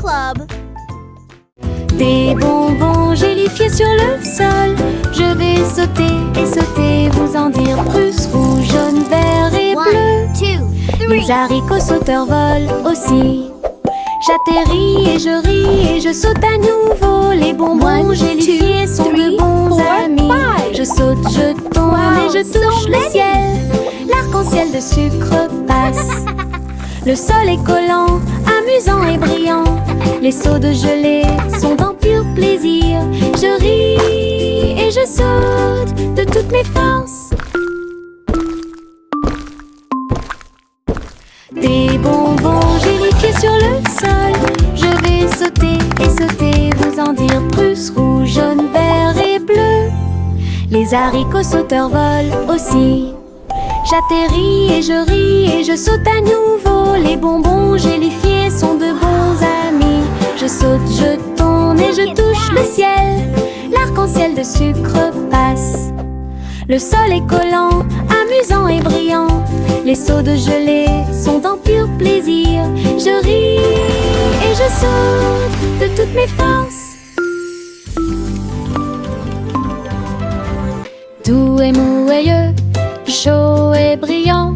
Club. Des bonbons gélifiés sur le sol. Je vais sauter et sauter, vous en dire plus. Rouge, jaune, vert et bleu. 1, 2, 3. Les haricots sauteurs volent aussi. J'atterris et je ris et je saute à nouveau. Les bonbons gélifiés sont de bons amis. Je saute, je tourne et je touche le ciel. L'arc-en-ciel de sucre passe. Le sol est collant, amusant et brillant. Les seaux de gelée sont d'un pur plaisir. Je ris et je saute de toutes mes forces. Des bonbons gélifiés sur le sol. Je vais sauter et sauter, vous en dire plus. Rouge, jaune, vert et bleu. Les haricots sauteurs volent aussi. J'atterris et je ris et je saute à nouveau. Les bonbons gélifiés sont de bons amis. Je saute, je tourne et je touche le ciel. L'arc-en-ciel de sucre passe. Le sol est collant, amusant et brillant. Les seaux de gelée sont d'un pur plaisir. Je ris et je saute de toutes mes forces. Doux et moelleux, chaud et brillant,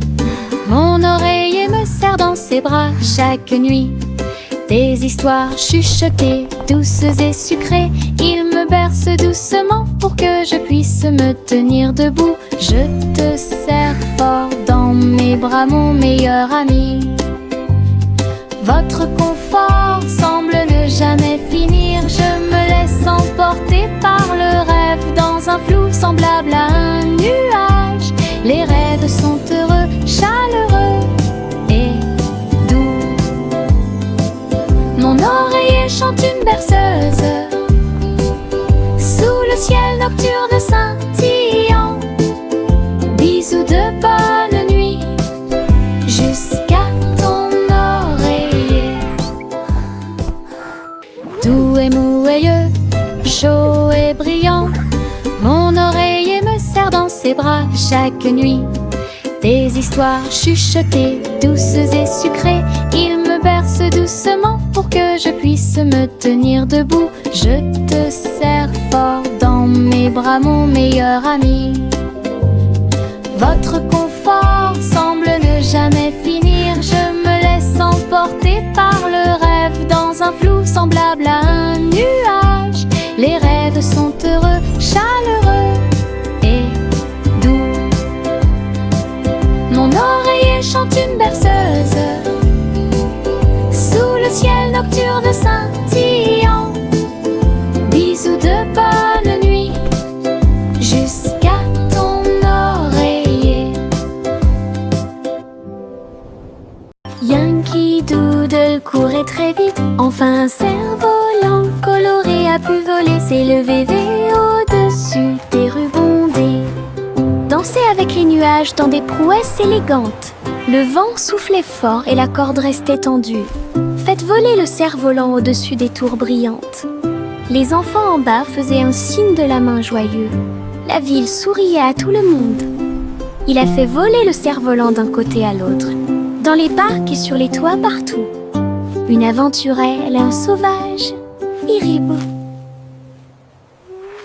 mon oreiller me serre dans ses bras chaque nuit. Des histoires chuchotées, douces et sucrées, il me berce doucement pour que je puisse me tenir debout. Je te serre fort dans mes bras, mon meilleur ami. Votre confort semble ne jamais finir. Je me laisse emporter par le rêve dans un flou semblable à un nuage. Les rêves sont heureux, chaleureux et doux. Mon oreiller chante une berceuse sous le ciel nocturne scintillant. Bisous de bonne nuit jusqu'à ton oreiller. Doux et moelleux, chaud et brillant, mon oreiller me serre dans ses bras chaque nuit. Des histoires chuchotées, douces et sucrées, il me berce doucement pour que je puisse me tenir debout. Je te serre fort dans mes bras, mon meilleur ami. Votre confort semble ne jamais finir. Je me laisse emporter par le rêve dans un flou semblable à un nuage. Les rêves sont heureux, chaleureux et doux. Mon oreiller chante une berceuse sous le ciel nocturne scintillant. Bisous de bonne nuit jusqu'à ton oreiller. Yankee Doodle courait très vite. Enfin un cerf-volant coloré a pu voler, s'élever au-dessus des rues bondées. Danser avec les nuages dans des prouesses élégantes. Le vent soufflait fort et la corde restait tendue. Faites voler le cerf-volant au-dessus des tours brillantes. Les enfants en bas faisaient un signe de la main joyeux. La ville souriait à tout le monde. Il a fait voler le cerf-volant d'un côté à l'autre, dans les parcs et sur les toits partout. Une aventurelle, un sauvage, Iribo.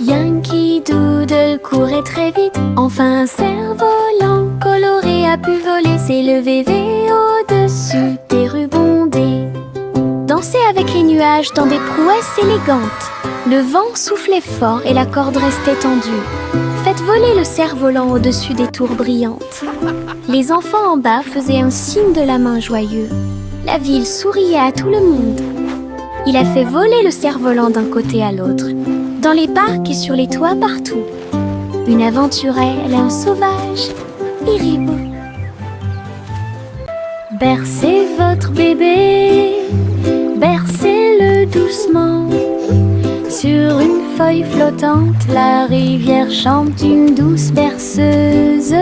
Yankee Doodle courait très vite. Enfin un cerf-volant coloré a pu voler, s'élever au-dessus des rues bondées. Danser avec les nuages dans des prouesses élégantes. Le vent soufflait fort et la corde restait tendue. Faites voler le cerf-volant au-dessus des tours brillantes. Les enfants en bas faisaient un signe de la main joyeux. La ville souriait à tout le monde. Il a fait voler le cerf-volant d'un côté à l'autre, dans les parcs et sur les toits partout. Une aventurelle, un sauvage, Iribo. Bercez votre bébé, bercez-le doucement. Sur une feuille flottante, la rivière chante une douce berceuse.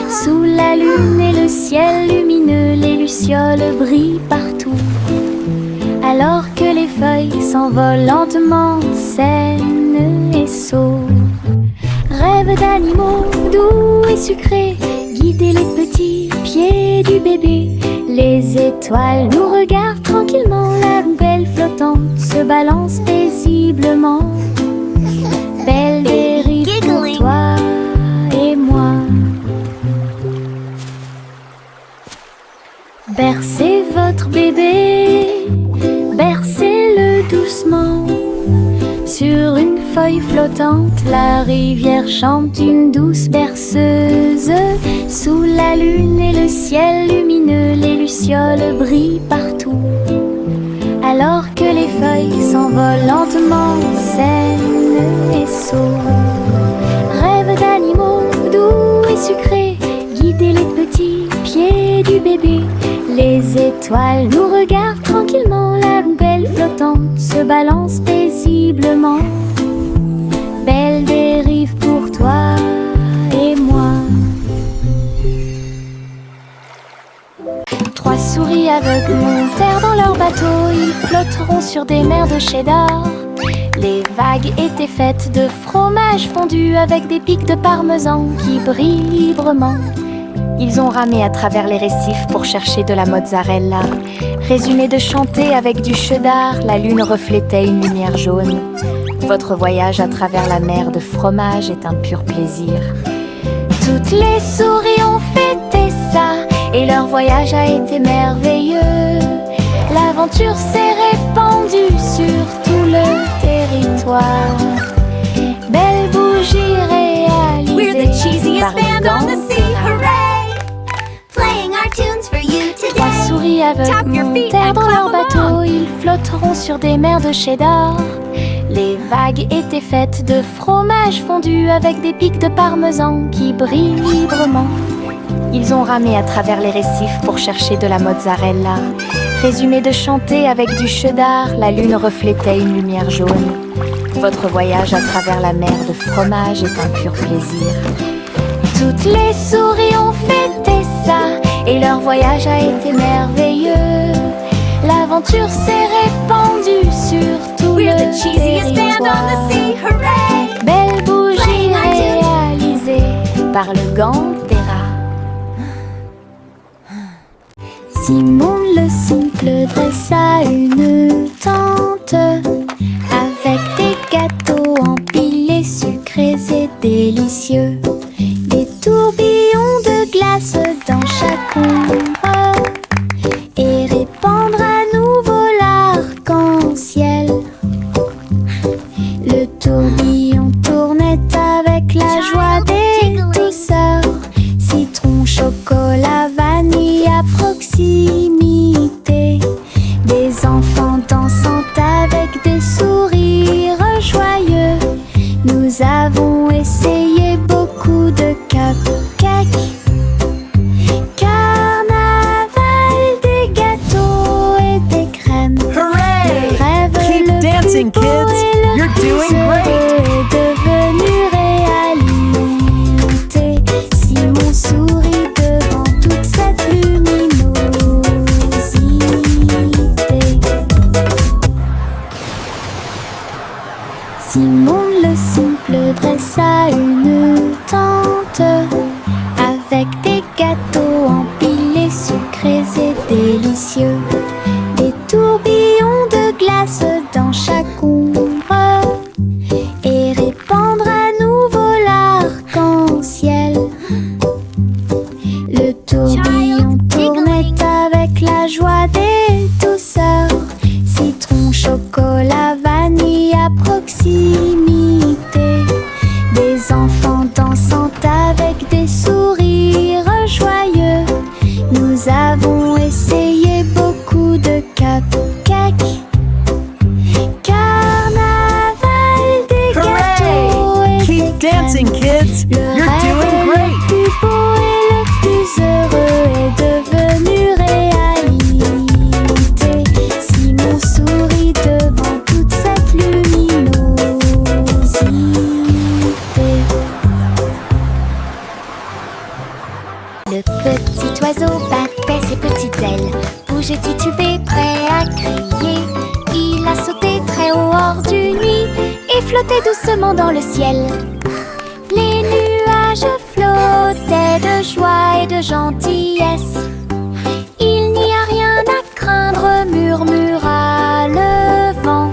Sous la lune et le ciel lumineux, les lucioles brillent partout. Alors que les feuilles s'envolent lentement, saines et sauves. Rêve d'animaux doux et sucrés, guider les petits pieds du bébé. Les étoiles nous regardent tranquillement, la belle flottante se balance paisiblement. Belle dérive pour toi et moi. Bercez votre bébé, bercez-le doucement. Sur une feuille flottante, la rivière chante une douce berceuse. Sous la lune et le ciel lumineux, les lucioles brillent partout. Alors que les feuilles s'envolent lentement, saines et sauves. Rêve d'animaux doux et sucrés, guider les petits pieds du bébé. Les étoiles nous regardent tranquillement, la poubelle flottante se balance paisiblement. Belle dérive pour toi et moi. 3 souris aveugles montèrent dans leur bateau, ils flotteront sur des mers de cheddar. Les vagues étaient faites de fromage fondu avec des pics de parmesan qui brillent librement. Ils ont ramé à travers les récifs pour chercher de la mozzarella. Résumé de chanter avec du cheddar, la lune reflétait une lumière jaune. Votre voyage à travers la mer de fromage est un pur plaisir. Toutes les souris ont fêté ça et leur voyage a été merveilleux. L'aventure s'est répandue sur tout le territoire. Belle bougie réalisée. We're the cheesiest par band on the sea, Gantera. hooray! Playing our tunes for you 3 today. souris aveugles Tap your feet montèrent and dans leur clap bateau, along. ils flotteront sur des mers de cheddar. Les vagues étaient faites de fromage fondu avec des pics de parmesan qui brillent librement. Ils ont ramé à travers les récifs pour chercher de la mozzarella. Résumé de chanter avec du cheddar, la lune reflétait une lumière jaune. Votre voyage à travers la mer de fromage est un pur plaisir. Toutes les souris ont fêté ça et leur voyage a été merveilleux. L'aventure s'est répandue sur tout We're le the cheesiest band on territoire. the sea, hooray! Belle bougie Playing our tunes. réalisée par le Gantera. Simon le simple dressa une tente avec des gâteaux empilés, sucrés et délicieux. Des tourbillons de glace dans chaque ombre et répandre à nouveau l'arc-en-ciel. Le tourbillon tournait avec la joie des douceurs. Citron, chocolat, vanille à proximité. Des enfants dansant avec des sourires joyeux. Nous avons essayé beaucoup de cupcakes. Carnaval, des gâteaux et des crèmes. Hooray! Le rêve Keep le dancing, plus beau kids. et le You're plus doing great. heureux est devenu réalité. Simon sourit devant toute cette luminosité. Simon le simple dressa une tente avec des gâteaux empilés, sucrés et délicieux. Des tourbillons de glace dans chaque ombre et répandre à nouveau l'arc-en-ciel. Le tourbillon tournait avec la joie des douceurs. Citron, chocolat, vanille à proximité. Des enfants dansant avec des sourires joyeux. Nous avons essayé beaucoup de cupcakes. Carnaval, des gâteaux et Keep des dancing, crèmes. kids. Le You're rêve doing le great. plus beau et le plus heureux est devenu réalité. Simon sourit devant toute cette luminosité. Le petit oiseau battait ses petites ailes, bougeait, titubé, prêt à crier. Il a sauté très haut hors du nid et flottait doucement dans le ciel. Les nuages flottaient de joie et de gentillesse. Il n'y a rien à craindre, murmura le vent.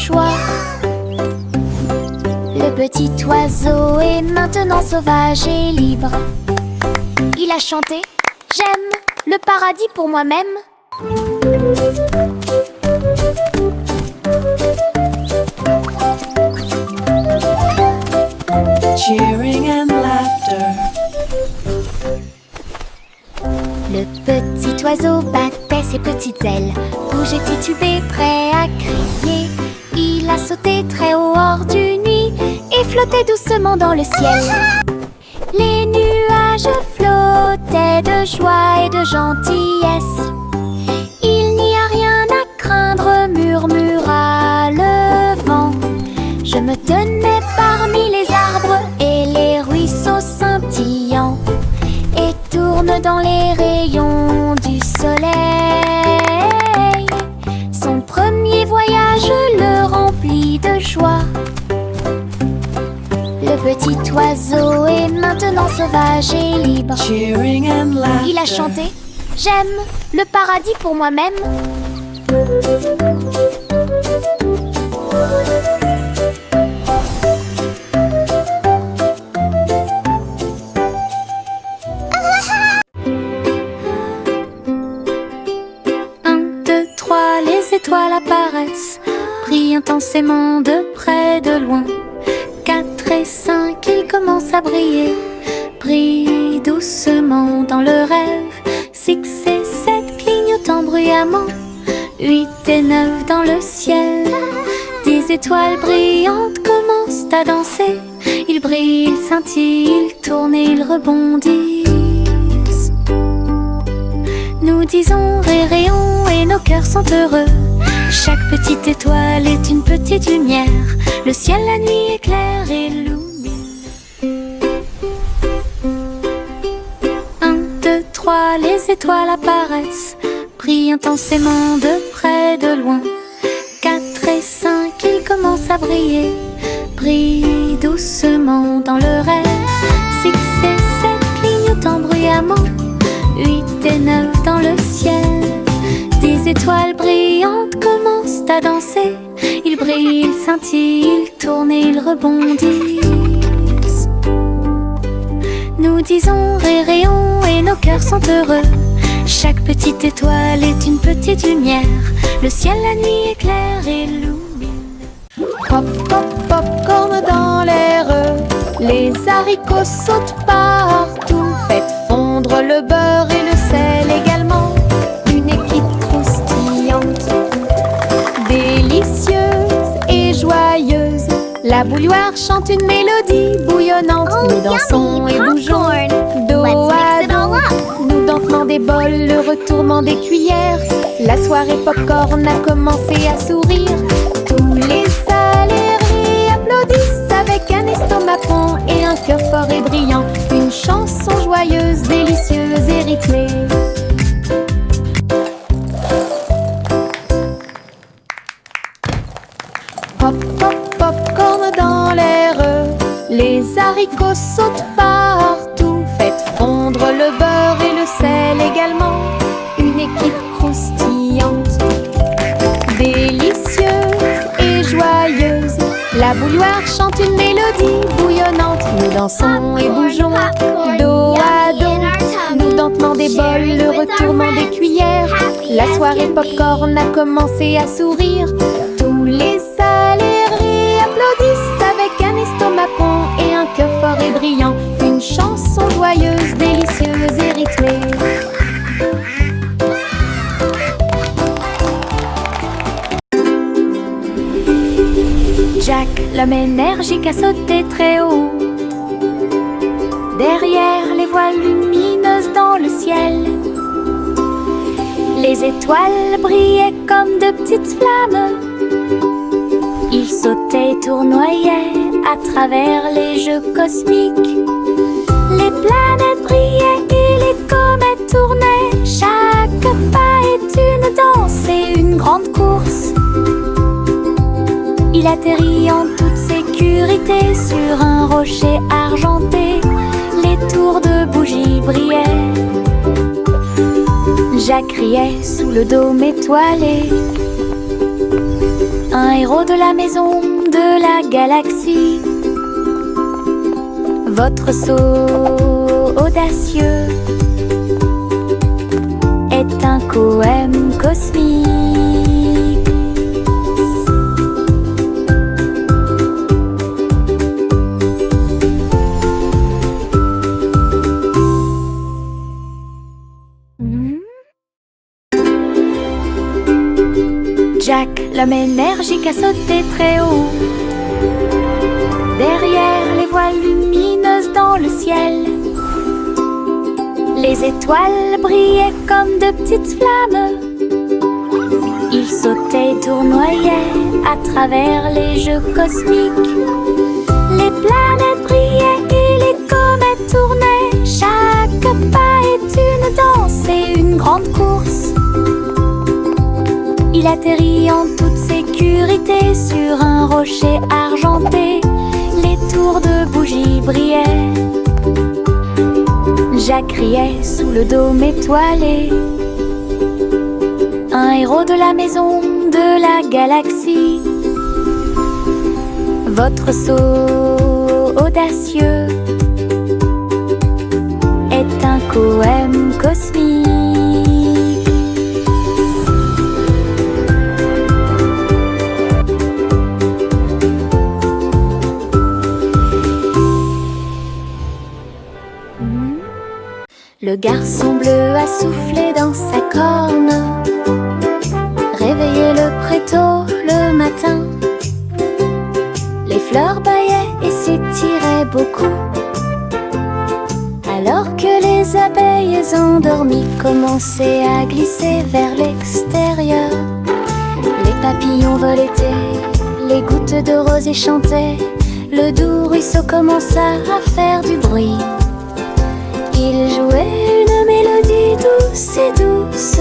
joie. Le petit oiseau est maintenant sauvage et libre. Il a chanté « J'aime le paradis pour moi-même ». Cheering and laughter. Le petit oiseau battait ses petites ailes, bougeait titubé, prêt à crier. Il a sauté très haut hors du nuit et flottait doucement dans le ciel. Les nuages flottaient de joie et de gentillesse. Il n'y a rien à craindre, murmura le vent. Je me tenais parmi les arbres et les ruisseaux scintillants et tourne dans les rayons du soleil. Son premier voyage le remplit de joie. Le petit oiseau est maintenant sauvage et libre. Cheering and laughter. Il a chanté « J'aime le paradis pour moi-même ». Les étoiles apparaissent, brillent intensément de près, de loin. 4 et 5, ils commencent à briller, brillent doucement dans le rêve. 6 et 7, clignotant bruyamment. 8 et 9 dans le ciel. 10 étoiles brillantes commencent à danser. Ils brillent, ils scintillent, ils tournent et ils rebondissent. Nous disons réréons et nos cœurs sont heureux. Chaque petite étoile est une petite lumière. Le ciel la nuit éclaire et illumine. 1, 2, 3, les étoiles apparaissent, brillent intensément de près, de loin. 4 et 5, ils commencent à briller, brillent doucement dans le rêve. 6 et 7, clignotant bruyamment. 8 et 9 dans le ciel. 10 étoiles brillantes commencent à danser. Ils brillent, ils scintillent, ils tournent et ils rebondissent. Nous disons réréons et nos cœurs sont heureux. Chaque petite étoile est une petite lumière. Le ciel la nuit éclaire et illumine. Pop, pop, popcorn dans l'air. Les haricots sautent partout. Faites fondre le beurre et le sel également. Une équipe croustillante, délicieuse et joyeuse. La bouilloire chante une mélodie bouillonnante. Nous dansons et bougeons dos à dos. Nous dentement des bols, le retournement des cuillères. La soirée popcorn a commencé à sourire. Tous les salariés applaudissent avec un estomac rond et un cœur fort et brillant. Une chanson joyeuse, délicieuse et rythmée. Pop, pop, popcorn dans l'air. Les haricots sautent partout. Faites fondre le beurre et le sel également. Une équipe croustillante, délicieuse et joyeuse. La bouilloire chante une mélodie bouillonnante. Nous dansons et bougeons dos à dos. Nous dentement des bols, le retournement des cuillères. La soirée popcorn a commencé à sourire. Tous les salariés applaudissent avec un estomac rond et un cœur fort et brillant. Une chanson joyeuse, délicieuse et rythmée. Jack, l'homme énergique, a sauté très haut. Derrière les voiles lumineuses dans le ciel, les étoiles brillaient comme de petites flammes. Il sautait et tournoyait à travers les jeux cosmiques. Les planètes brillaient et les comètes tournaient. Chaque pas est une danse et une grande course. Il atterrit en toute sécurité sur un rocher argenté. Les tours de bougies brillaient. Jack riait sous le dôme étoilé. Un héros de la maison de la galaxie. Votre saut audacieux est un poème cosmique. Jack, l'homme énergique, a sauté très haut. Derrière les voiles lumineuses dans le ciel, les étoiles brillaient comme de petites flammes. Il sautait et tournoyait à travers les jeux cosmiques. Les planètes brillaient et les comètes tournaient. Chaque pas est une danse et une grande course. Il atterrit en toute sécurité sur un rocher argenté. Les tours de bougies brillaient. Jack riait sous le dôme étoilé. Un héros de la maison de la galaxie. Votre saut audacieux est un poème cosmique. Le garçon bleu a soufflé dans sa corne, réveillé le prétôt le matin. Les fleurs bâillaient et s'étiraient beaucoup, alors que les abeilles endormies commençaient à glisser vers l'extérieur. Les papillons voletaient, les gouttes de rosée chantaient. Le doux ruisseau commença à faire du bruit. Il jouait une mélodie douce et douce.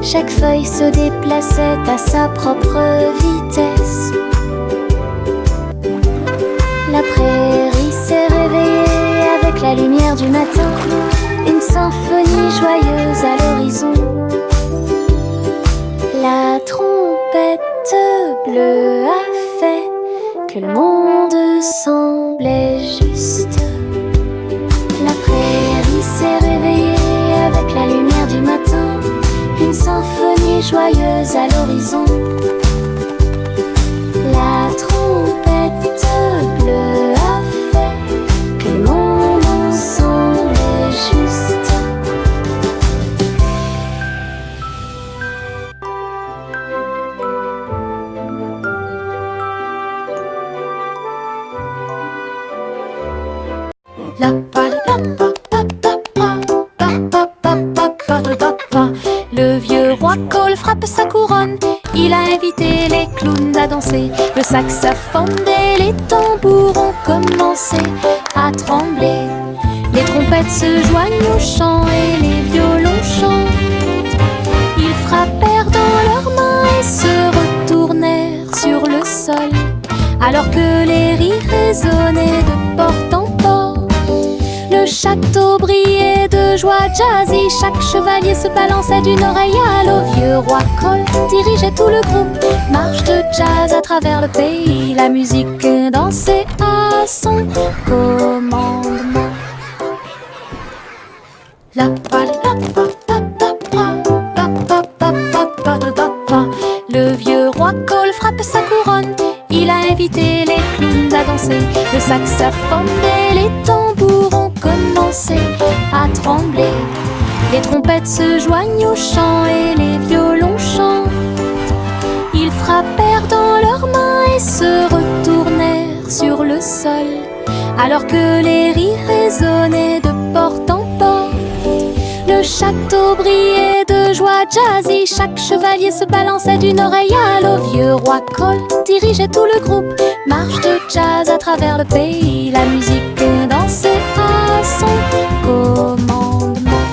Chaque feuille se déplaçait à sa propre vitesse. La prairie s'est réveillée avec la lumière du matin. Une symphonie joyeuse à l'horizon. La trompette bleue a fait que le monde semblait juste. La prairie s'est réveillée avec la lumière du matin. Une symphonie joyeuse à l'horizon. La trompette bleue a fait que le monde semblait juste. Le vieux roi Cole frappe sa couronne. Il a invité les clowns à danser. Le saxophone et les tambours ont commencé à trembler. Les trompettes se joignent au chant et les violons chantent. Ils frappèrent dans leurs mains et se retournèrent sur le sol, alors que les rires résonnaient de porte en porte. Le château brillait de joie jazzy. Chaque chevalier se balançait d'une oreille à l'autre. Vieux roi Cole dirigeait tout le groupe. Marche de jazz à travers le pays. La musique dansait à son commandement. Le vieux roi Cole frappe sa couronne. Il a invité les clowns à danser. Le saxophone et les tambours ont commencé à trembler. Les trompettes se joignent au chant et les violons chantent. Ils frappèrent dans leurs mains et se retournèrent sur le sol, alors que les rires résonnaient de porte en porte. Le château brillait de joie jazzy. Chaque chevalier se balançait d'une oreille à l'autre. Vieux roi Cole dirigeait tout le groupe. Marche de jazz à travers le pays. La musique dansait à son commandement.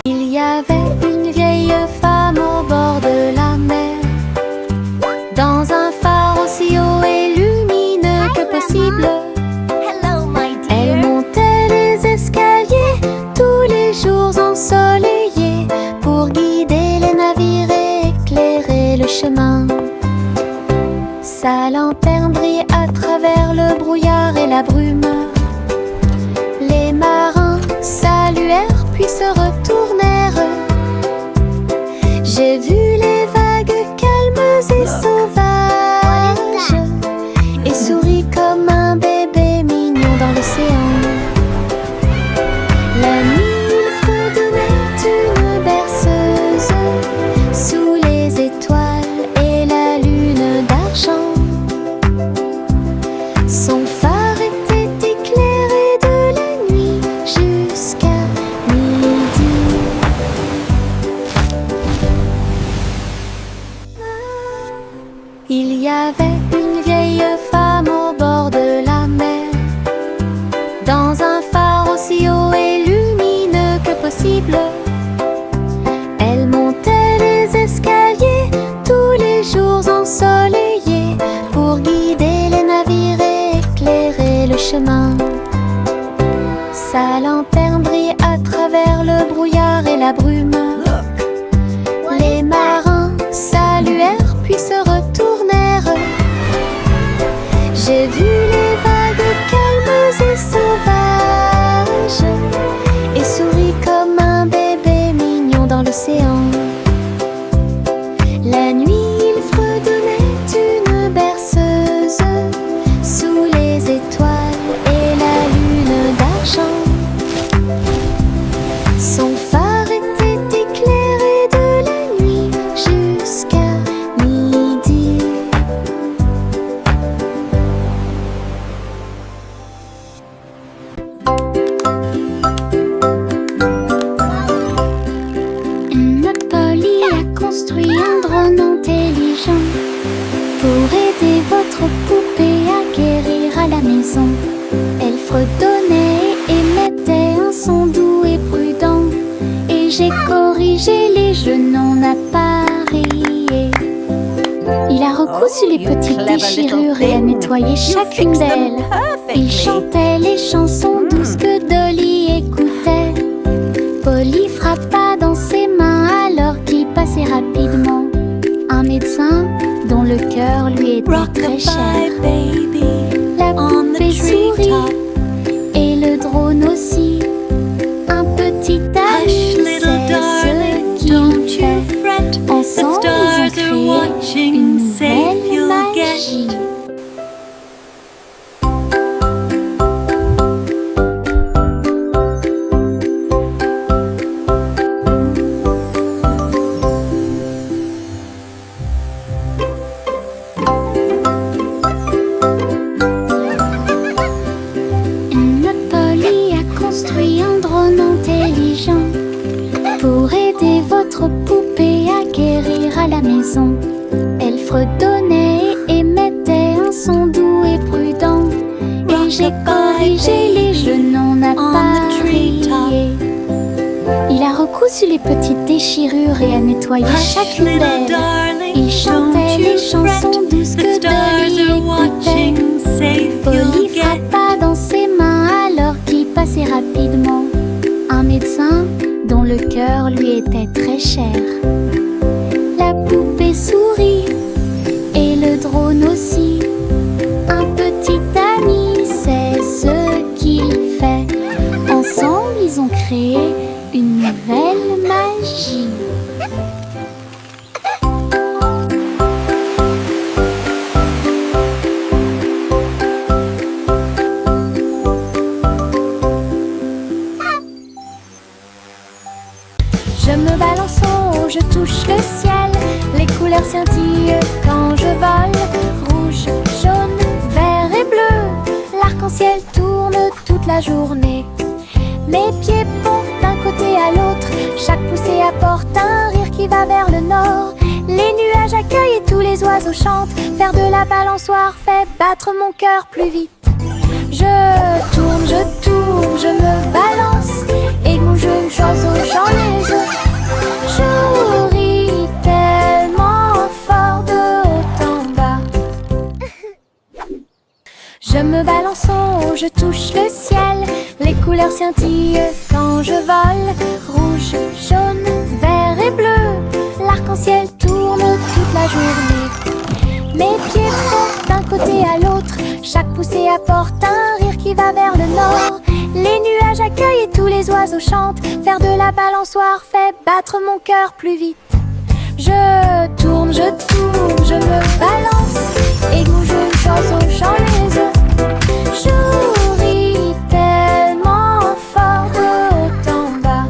Il y avait une vieille femme au bord de la mer, dans un phare aussi haut et lumineux que possible. Elle montait les escaliers tous les jours ensoleillés pour guider les navires et éclairer le chemin. Sa lanterne brille à travers le brouillard et la brume. Les marins saluèrent puis se retournèrent. J'ai vu les vagues calmes et sauvages et souris comme un bébé mignon dans l'océan. La nuit, il fredonnait une berceuse sous les étoiles et la lune d'argent. Son phare était éclairé de la nuit jusqu'à midi. Il y avait une vieille femme au bord de la mer, dans un phare aussi haut et lumineux que possible. Elle montait les escaliers tous les jours ensoleillés pour guider les navires et éclairer le chemin. Sa lanterne brille à travers le brouillard et la brume. Les marins saluèrent puis se retournèrent. J'ai vu les vagues calmes et sauvages et souris comme un bébé mignon dans l'océan. La nuit, il fredonnait une berceuse sous les étoiles et la lune d'argent. Son phare était éclairé de la nuit jusqu'à midi. Notre Polly a construit un drone intelligent pour aider votre poupée à guérir à la maison. Elle fredonnait et émettait un son doux et prudent, et j'ai corrigé les jeux non appareillés. Il a recousu les petites déchirures et a nettoyé chacune d'elles. Il chantait les chansons douces que Dolly écoutait. Polly frappa dans ses mains alors qu'il passait rapidement. Un médecin dont le cœur lui était très cher. La poupée sourit et le drone aussi. Un petit ami, c'est ce qu'il fait. Ensemble, ils ont créé une nouvelle magie. Notre Polly a construit un drone intelligent pour aider votre poupée à guérir à la maison. Elle fredonnait et émettait un son doux et prudent, et j'ai corrigé les jeux non appareillés. Il a recousu les petites déchirures et a nettoyé chacune d'elles. Il chantait les chansons douces que Dolly écoutait. Polly frappa dans ses mains alors qu'il passait rapidement. Un médecin dont le cœur lui était très cher. La poupée sourit et le drone aussi. Un petit ami, c'est ce qu'il fait. Ensemble, ils ont créé une nouvelle magie. Je me balance en haut, je touche le ciel. Les couleurs scintillent quand je vole. Rouge, jaune, vert et bleu. L'arc-en-ciel tourne toute la journée. Mes pieds pompent d'un côté à l'autre. Chaque poussée apporte un rire qui va vers le nord. Les nuages accueillent et tous les oiseaux chantent. Faire de la balançoire fait battre mon cœur plus vite. Je tourne, je me balance. Et mon jeu d'oiseau, j'en ai jeu. Je ris tellement fort de haut en bas. Je me balance en haut, je touche le ciel. Les couleurs scintillent quand je vole. Rouge, jaune, vert et bleu. L'arc-en-ciel tourne toute la journée. L'été apporte un rire qui va vers le nord. Les nuages accueillent et tous les oiseaux chantent. Faire de la balançoire fait battre mon cœur plus vite. Je tourne, je me balance et bouge une chanson chant les œufs. Je ris tellement fort de haut en bas.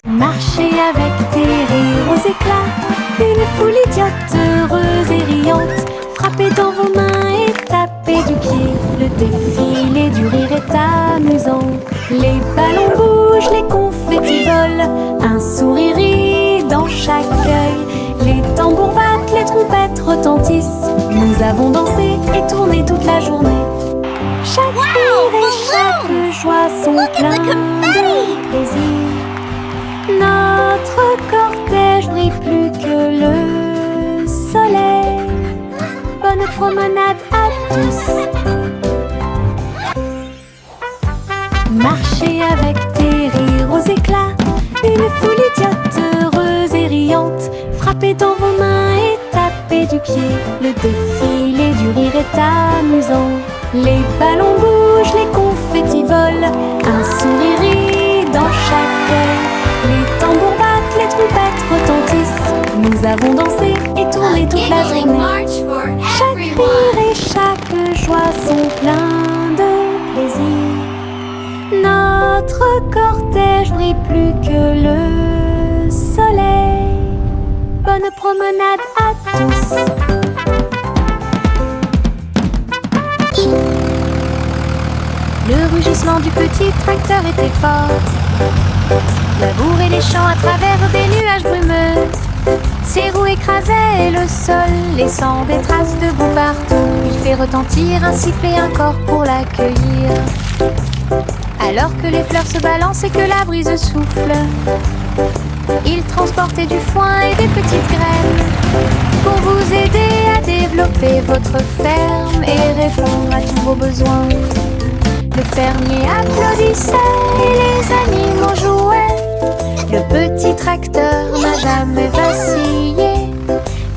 Marchez avec des rires aux éclats, une foule idiote, heureuse et riante. Frappez dans vos mains et tapez du pied. Le défilé du rire est amusant. Les ballons bougent, les confettis volent. Un sourire rit dans chaque œil. Les tambours battent, les trompettes retentissent. Nous avons dansé et tourné toute la journée. Chaque rire et chaque joie sont pleins de plaisir. Notre cortège brille plus que le soleil. Bonne promenade à tous. Marchez avec des rires aux éclats, une foule idiote, heureuse et riante. Frappez dans vos mains et tapez du pied. Le défilé du rire est amusant. Les ballons bougent, les confettis volent. Un sourire rit dans chaque œil. Les tambours battent, les trompettes retentissent. Nous avons dansé et tourné toute la journée. Chaque rire et chaque joie sont pleins de plaisir. Notre cortège brille plus que le soleil. Bonne promenade à tous. Le rugissement du petit tracteur était fort. Labourer les champs à travers des nuages brumeux. Ses roues écrasaient le sol, laissant des traces de boue partout. Il fait retentir un sifflet, un corps pour l'accueillir. Alors que les fleurs se balancent et que la brise souffle, il transportait du foin et des petites graines pour vous aider à développer votre ferme et répondre à tous vos besoins. Le fermier applaudissait et les animaux jouaient. Le petit tracteur n'a jamais vacillé.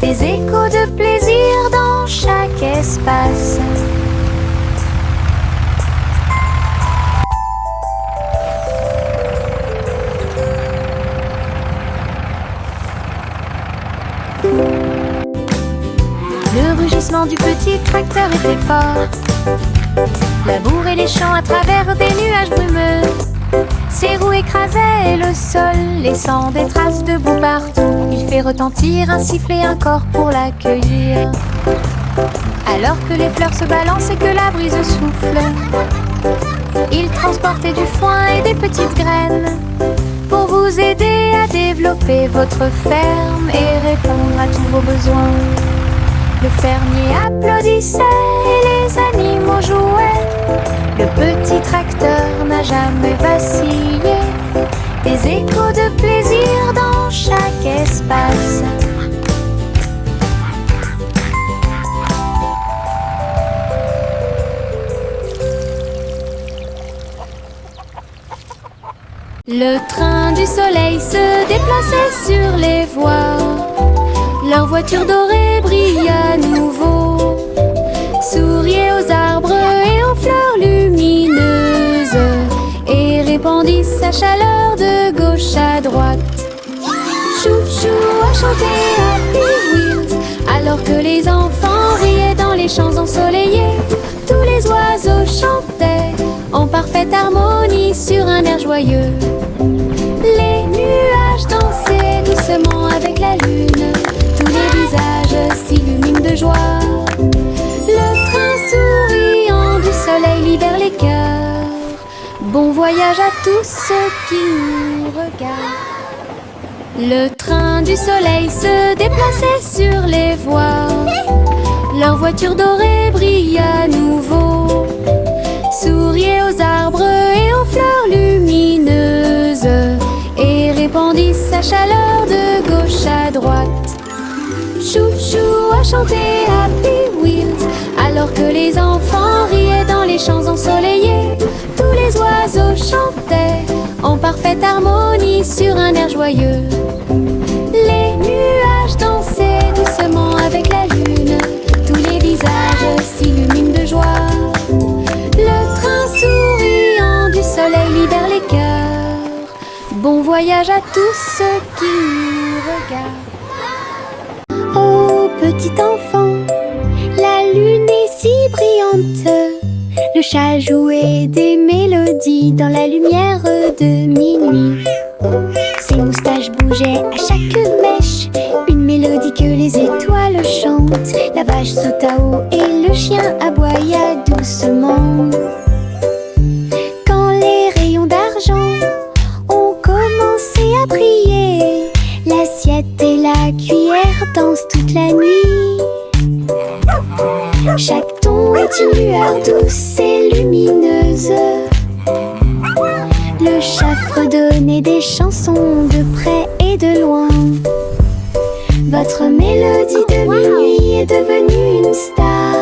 Des échos de plaisir dans chaque espace. Le rugissement du petit tracteur était fort. Labourer les champs à travers des nuages brumeux. Ses roues écrasaient le sol, laissant des traces de boue partout. Il fait retentir un sifflet, un corps pour l'accueillir. Alors que les fleurs se balancent et que la brise souffle, il transportait du foin et des petites graines pour vous aider à développer votre ferme et répondre à tous vos besoins. Le fermier applaudissait et les animaux jouaient. Le petit tracteur n'a jamais vacillé. Des échos de plaisir dans chaque espace. Le train du soleil se déplaçait sur les voies. Leur voiture dorée brille à nouveau. Souriait aux arbres et aux fleurs lumineuses et répandit sa chaleur de gauche à droite. Chou-chou a chanté Happy Wheels alors que les enfants riaient dans les champs ensoleillés. Tous les oiseaux chantaient en parfaite harmonie sur un air joyeux. Les nuages dansaient doucement avec la lune. Tous les visages s'illuminent de joie. Le train souriant du soleil libère les cœurs. Bon voyage à tous ceux qui nous regardent. Le train du soleil se déplaçait sur les voies. Leur voiture dorée brille à nouveau. Souriait aux arbres et aux fleurs lumineuses et répandit sa chaleur de gauche à droite. Chou-chou a chanté Happy Wheels alors que les enfants riaient dans les champs ensoleillés. Tous les oiseaux chantaient en parfaite harmonie sur un air joyeux. Les nuages dansaient doucement avec la lune. Tous les visages s'illuminaient voyage à tous ceux qui nous regardent. Oh petit enfant, la lune est si brillante. Le chat jouait des mélodies dans la lumière de minuit. Ses moustaches bougeaient à chaque mèche, une mélodie que les étoiles chantent. La vache sauta haut et le chien aboya doucement. Quand les rayons d'argent ont commencé à briller, l'assiette et la cuillère dansent toute la nuit. Chaque ton est une lueur douce et lumineuse. Le chat fredonnait des chansons de près et de loin. Votre mélodie de minuit est devenue une star,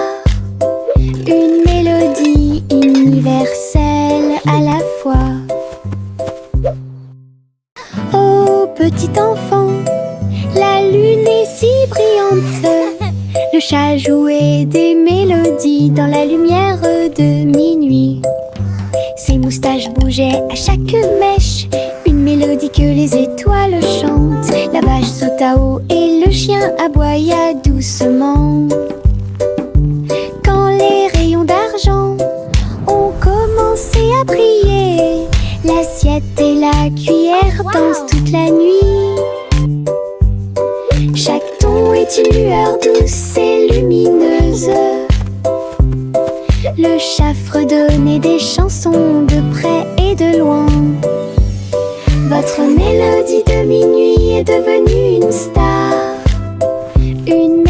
une mélodie universelle à la fois. Oh petit enfant, la lune est si brillante. Le chat jouait des mélodies dans la lumière de minuit. Ses moustaches bougeaient à chaque mèche, une mélodie que les étoiles chantent. La vache sauta haut et le chien aboya doucement. Quand les rayons d'argent ont commencé à briller, l'assiette et la cuillère dansent toute la nuit. Chaque ton est une lueur douce et lumineuse. Le chat fredonnait des chansons de près et de loin. Votre mélodie de minuit est devenue une star, une